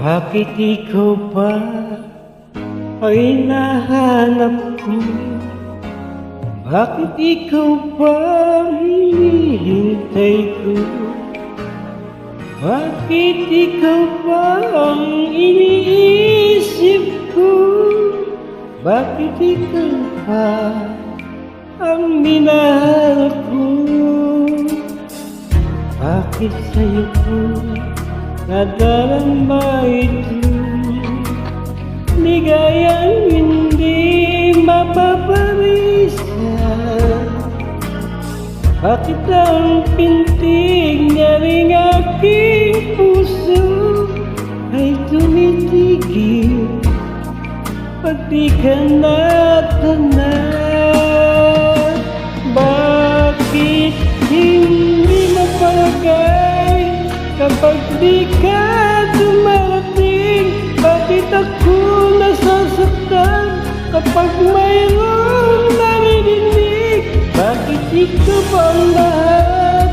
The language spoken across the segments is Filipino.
Bakit ikaw ba ay nahanap ko? Bakit ikaw ba hinihintay ko? Bakit ikaw ba ang iniisip ko? Bakit ikaw ba ang minahal ko? Bakit sa'yo ko nadarama ito? Ligayang hindi mapaparisa. Bakit ang pintig niya ring aking puso ay tumitigil pag di ka natanap? Bakit hindi mapalagay kapag di ka dumarating? Bakit ako nasasaktan kapag mayroong naririnig? Bakit ikaw ba ang lahat?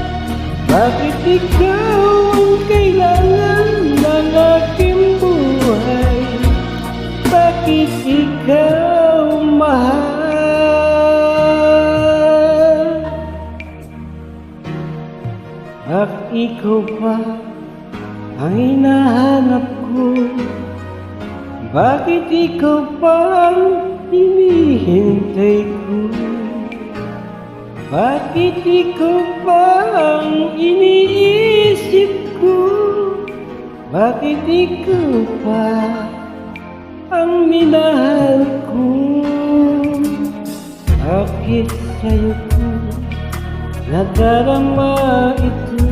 Bakit ikaw ang kailangan ng aking buhay? Bakit ikaw mahal? Bakit ikaw ba ang hinahanap ko? Bakit ikaw ba ang hinihintay ko? Bakit ikaw ba ang iniisip ko? Bakit ikaw ba ang minahal ko? Bakit sa'yo ko nadarama ito?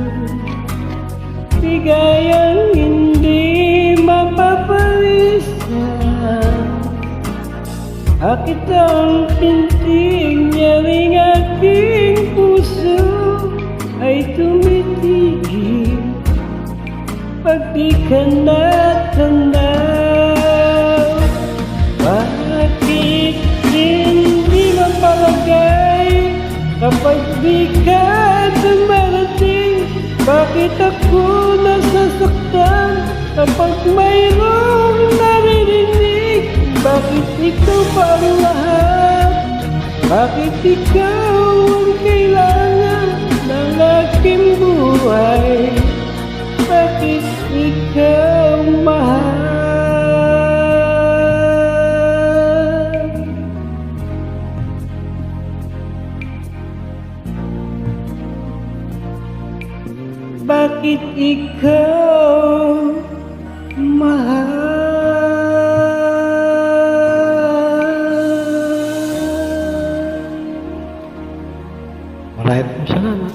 Bigayang hindi mapaparisa. Bakit ang pintig niya ring aking puso ay tumitigil pag di ka natanaw? Bakit hindi mapalagay kapag di ka dumarating? Bakit ako nasasaktan kapag mayroong naririnig? Bakit ikaw ba ang lahat? Bakit ikaw ang kailangan ng aking buhay? Bakit ikaw mahal? Bakit ikaw mahal? Maraming salamat.